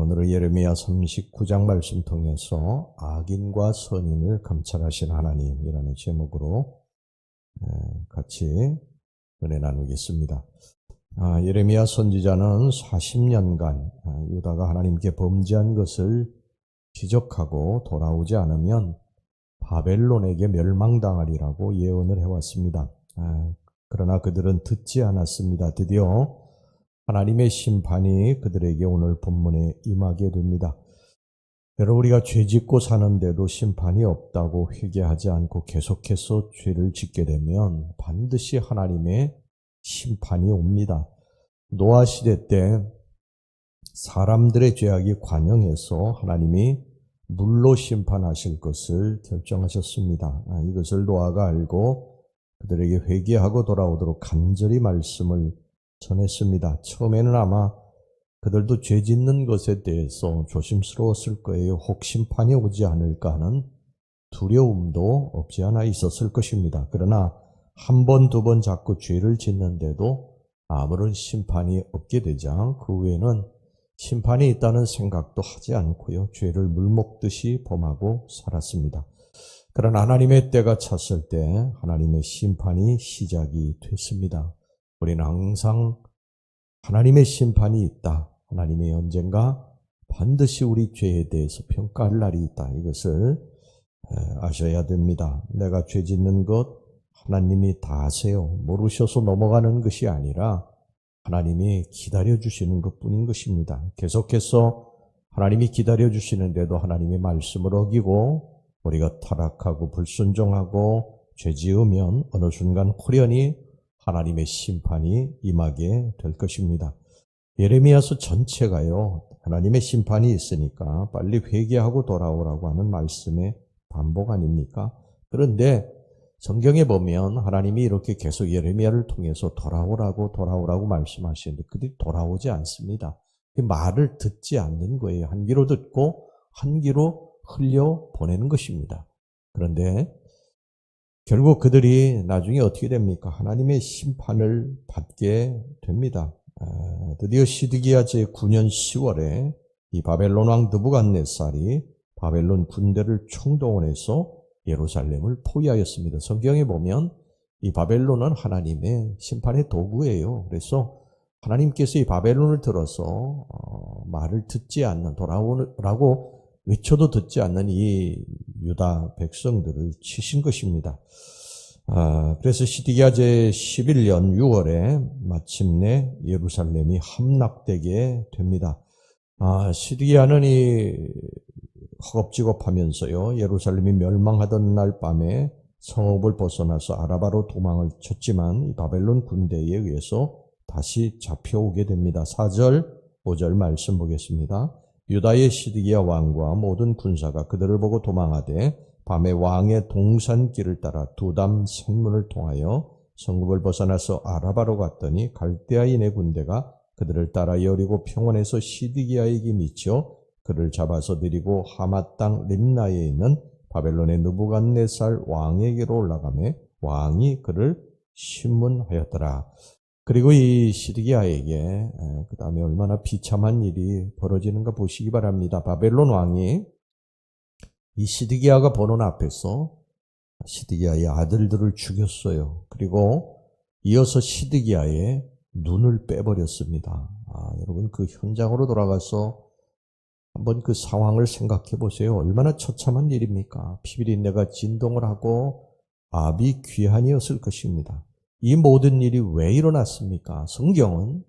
오늘은 예레미야 39장 말씀 통해서 악인과 선인을 감찰하신 하나님이라는 제목으로 같이 은혜 나누겠습니다. 예레미야 선지자는 40년간 유다가 하나님께 범죄한 것을 지적하고 돌아오지 않으면 바벨론에게 멸망당하리라고 예언을 해왔습니다. 그러나 그들은 듣지 않았습니다. 드디어 하나님의 심판이 그들에게 오늘 본문에 임하게 됩니다. 여러분, 우리가 죄 짓고 사는데도 심판이 없다고 회개하지 않고 계속해서 죄를 짓게 되면 반드시 하나님의 심판이 옵니다. 노아 시대 때 사람들의 죄악이 관영해서 하나님이 물로 심판하실 것을 결정하셨습니다. 이것을 노아가 알고 그들에게 회개하고 돌아오도록 간절히 말씀을 전했습니다. 처음에는 아마 그들도 죄 짓는 것에 대해서 조심스러웠을 거예요. 혹 심판이 오지 않을까 하는 두려움도 없지 않아 있었을 것입니다. 그러나 한 번, 두 번 자꾸 죄를 짓는데도 아무런 심판이 없게 되자 그 후에는 심판이 있다는 생각도 하지 않고요. 죄를 물먹듯이 범하고 살았습니다. 그러나 하나님의 때가 찼을 때 하나님의 심판이 시작이 됐습니다. 우리는 항상 하나님의 심판이 있다. 하나님의 언젠가 반드시 우리 죄에 대해서 평가할 날이 있다. 이것을 아셔야 됩니다. 내가 죄 짓는 것 하나님이 다 아세요. 모르셔서 넘어가는 것이 아니라 하나님이 기다려주시는 것뿐인 것입니다. 계속해서 하나님이 기다려주시는데도 하나님의 말씀을 어기고 우리가 타락하고 불순종하고 죄 지으면 어느 순간 홀연히 하나님의 심판이 임하게 될 것입니다. 예레미야서 전체가요, 하나님의 심판이 있으니까 빨리 회개하고 돌아오라고 하는 말씀의 반복 아닙니까? 그런데 성경에 보면 하나님이 이렇게 계속 예레미야를 통해서 돌아오라고 말씀하시는데 그들이 돌아오지 않습니다. 그 말을 듣지 않는 거예요. 한 귀로 듣고 한 귀로 흘려 보내는 것입니다. 그런데 결국 그들이 나중에 어떻게 됩니까? 하나님의 심판을 받게 됩니다. 드디어 시드기야 제9년 10월에 이 바벨론 왕 느부갓네살이 바벨론 군대를 총동원해서 예루살렘을 포위하였습니다. 성경에 보면 이 바벨론은 하나님의 심판의 도구예요. 그래서 하나님께서 이 바벨론을 들어서 말을 듣지 않는, 돌아오라고 외쳐도 듣지 않는 이 유다 백성들을 치신 것입니다. 그래서 시드기야 제11년 6월에 마침내 예루살렘이 함락되게 됩니다. 시드기야는 이 허겁지겁하면서요, 예루살렘이 멸망하던 날 밤에 성읍을 벗어나서 아라바로 도망을 쳤지만 이 바벨론 군대에 의해서 다시 잡혀오게 됩니다. 4절, 5절 말씀 보겠습니다. 유다의 시드기야 왕과 모든 군사가 그들을 보고 도망하되 밤에 왕의 동산길을 따라 두담 생문을 통하여 성읍을 벗어나서 아라바로 갔더니 갈대아인의 군대가 그들을 따라 여리고 평원에서 시드기야에게 미쳐 그를 잡아서 데리고 하맛 땅 림나에 있는 바벨론의 느부갓네살 왕에게로 올라가매 왕이 그를 신문하였더라. 그리고 이 시드기야에게 그 다음에 얼마나 비참한 일이 벌어지는가 보시기 바랍니다. 바벨론 왕이 이 시드기야가 보는 앞에서 시드기야의 아들들을 죽였어요. 그리고 이어서 시드기야의 눈을 빼버렸습니다. 여러분 그 현장으로 돌아가서 한번 그 상황을 생각해 보세요. 얼마나 처참한 일입니까? 피비린내가 진동을 하고 압이 귀한이었을 것입니다. 이 모든 일이 왜 일어났습니까? 성경은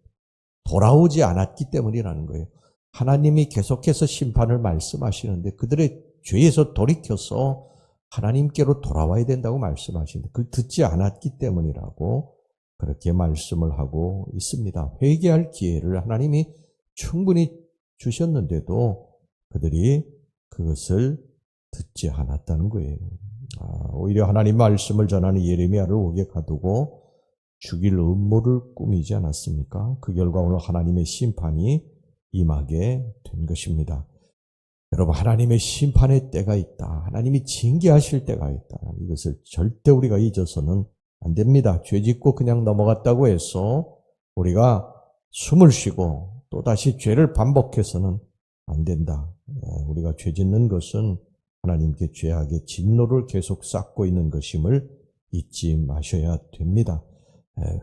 돌아오지 않았기 때문이라는 거예요. 하나님이 계속해서 심판을 말씀하시는데 그들의 죄에서 돌이켜서 하나님께로 돌아와야 된다고 말씀하시는데 그걸 듣지 않았기 때문이라고 그렇게 말씀을 하고 있습니다. 회개할 기회를 하나님이 충분히 주셨는데도 그들이 그것을 듣지 않았다는 거예요. 오히려 하나님 말씀을 전하는 예레미야를 옥에 가두고 죽일 음모를 꾸미지 않았습니까? 그 결과 오늘 하나님의 심판이 임하게 된 것입니다. 여러분, 하나님의 심판의 때가 있다. 하나님이 징계하실 때가 있다. 이것을 절대 우리가 잊어서는 안 됩니다. 죄 짓고 그냥 넘어갔다고 해서 우리가 숨을 쉬고 또다시 죄를 반복해서는 안 된다. 우리가 죄 짓는 것은 하나님께 죄악의 진노를 계속 쌓고 있는 것임을 잊지 마셔야 됩니다.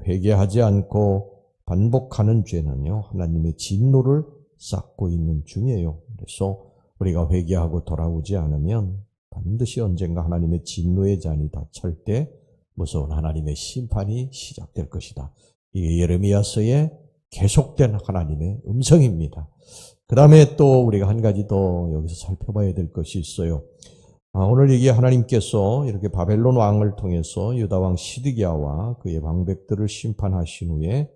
회개하지 않고 반복하는 죄는요, 하나님의 진노를 쌓고 있는 중이에요. 그래서 우리가 회개하고 돌아오지 않으면 반드시 언젠가 하나님의 진노의 잔이 다 찰 때 무서운 하나님의 심판이 시작될 것이다. 이게 예레미야서의 계속된 하나님의 음성입니다. 그 다음에 또 우리가 한 가지 더 여기서 살펴봐야 될 것이 있어요. 오늘 이게 하나님께서 이렇게 바벨론 왕을 통해서 유다 왕 시드기야와 그의 방백들을 심판하신 후에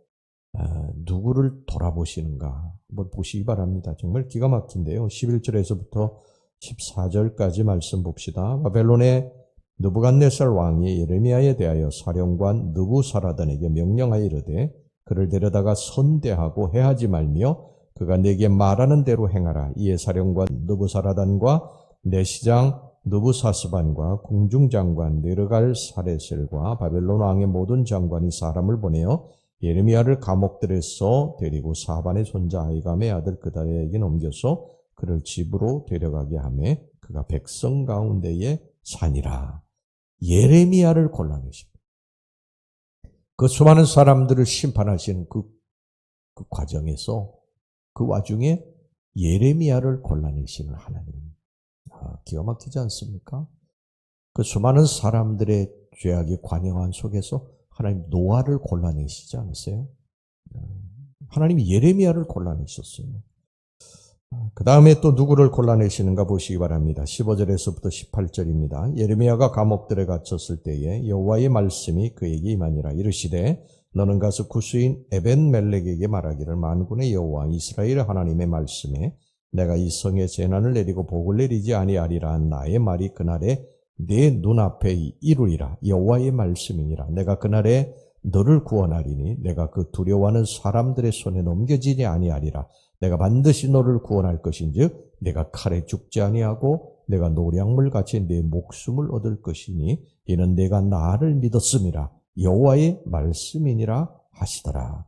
누구를 돌아보시는가 한번 보시기 바랍니다. 정말 기가 막힌데요. 11절에서부터 14절까지 말씀 봅시다. 바벨론의 느부갓네살 왕이 예레미야에 대하여 사령관 느부사라단에게 명령하여 이르되 그를 데려다가 선대하고 해하지 말며 그가 내게 말하는 대로 행하라. 이에 사령관 느부사라단과 내시장 느부사스반과 궁중장관 느르갈사레셀과 바벨론 왕의 모든 장관이 사람을 보내어 예레미야를 감옥들에서 데리고 사반의 손자 아이감의 아들 그다리에게 넘겨서 그를 집으로 데려가게 하매 그가 백성 가운데에 사니라. 예레미야를 골라내십니다. 그 수많은 사람들을 심판하시는 그 과정에서 그 와중에 예레미야를 골라내시는 하나님. 기가 막히지 않습니까? 그 수많은 사람들의 죄악의 관영한 속에서 하나님 노아를 골라내시지 않으세요? 하나님이 예레미야를 골라내셨어요. 그 다음에 또 누구를 골라내시는가 보시기 바랍니다. 15절에서부터 18절입니다. 예레미야가 감옥들에 갇혔을 때에 여호와의 말씀이 그에게 임하니라. 이르시되 너는 가서 구스인 에벤멜렉에게 말하기를 만군의 여호와 이스라엘 하나님의 말씀에 내가 이 성에 재난을 내리고 복을 내리지 아니하리라 한 나의 말이 그날에 내 눈앞에 이루리라. 여호와의 말씀이니라. 내가 그날에 너를 구원하리니 내가 그 두려워하는 사람들의 손에 넘겨지지 아니하리라. 내가 반드시 너를 구원할 것인즉 내가 칼에 죽지 아니하고 내가 노량물같이 내 목숨을 얻을 것이니 이는 내가 나를 믿었음이라. 여호와의 말씀이니라 하시더라.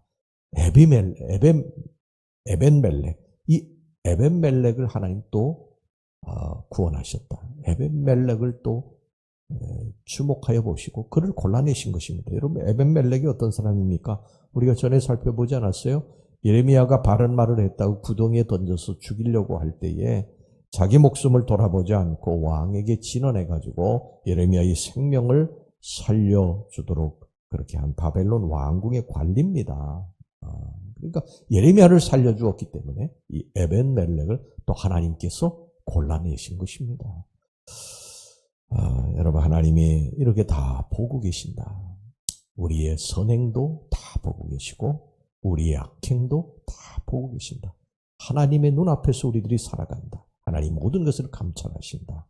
에벤멜렉 이 에벤멜렉을 하나님 또 구원하셨다. 에벤멜렉을 또 주목하여 보시고 그를 골라내신 것입니다. 여러분 에벤멜렉이 어떤 사람입니까? 우리가 전에 살펴보지 않았어요? 예레미야가 바른 말을 했다고 구덩이에 던져서 죽이려고 할 때에 자기 목숨을 돌아보지 않고 왕에게 진언해가지고 예레미야의 생명을 살려주도록 그렇게 한 바벨론 왕궁의 관리입니다. 그러니까 예레미야를 살려주었기 때문에 이 에벤멜렉을 또 하나님께서 골라내신 것입니다. 여러분 하나님이 이렇게 다 보고 계신다. 우리의 선행도 다 보고 계시고 우리의 악행도 다 보고 계신다. 하나님의 눈앞에서 우리들이 살아간다. 하나님 모든 것을 감찰하신다.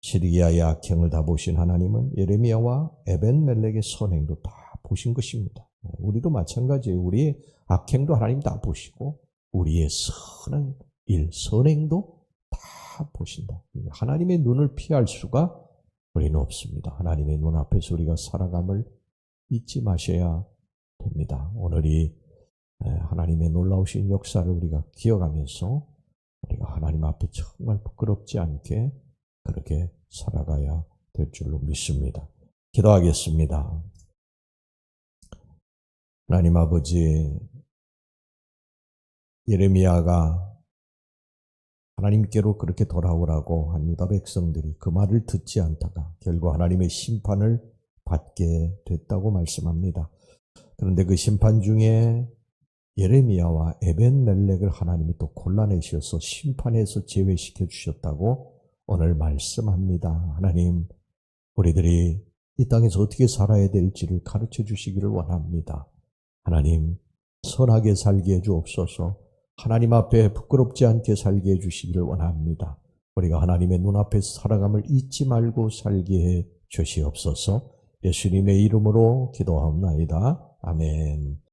시드기야의 악행을 다 보신 하나님은 예레미야와 에벤멜렉의 선행도 다 보신 것입니다. 우리도 마찬가지예요. 우리의 악행도 하나님 다 보시고 우리의 선한 일, 선행도 다 보신다. 하나님의 눈을 피할 수가 우리는 없습니다. 하나님의 눈앞에서 우리가 살아감을 잊지 마셔야 됩니다. 오늘이 하나님의 놀라우신 역사를 우리가 기억하면서 우리가 하나님 앞에 정말 부끄럽지 않게 그렇게 살아가야 될 줄로 믿습니다. 기도하겠습니다. 하나님 아버지, 예레미야가 하나님께로 그렇게 돌아오라고 한 유다 백성들이 그 말을 듣지 않다가 결국 하나님의 심판을 받게 됐다고 말씀합니다. 그런데 그 심판 중에 예레미야와 에벤멜렉을 하나님이 또 골라내셔서 심판에서 제외시켜 주셨다고 오늘 말씀합니다. 하나님, 우리들이 이 땅에서 어떻게 살아야 될지를 가르쳐 주시기를 원합니다. 하나님, 선하게 살게 해 주옵소서. 하나님 앞에 부끄럽지 않게 살게 해 주시기를 원합니다. 우리가 하나님의 눈앞에서 살아감을 잊지 말고 살게 해 주시옵소서. 예수님의 이름으로 기도하옵나이다. 아멘.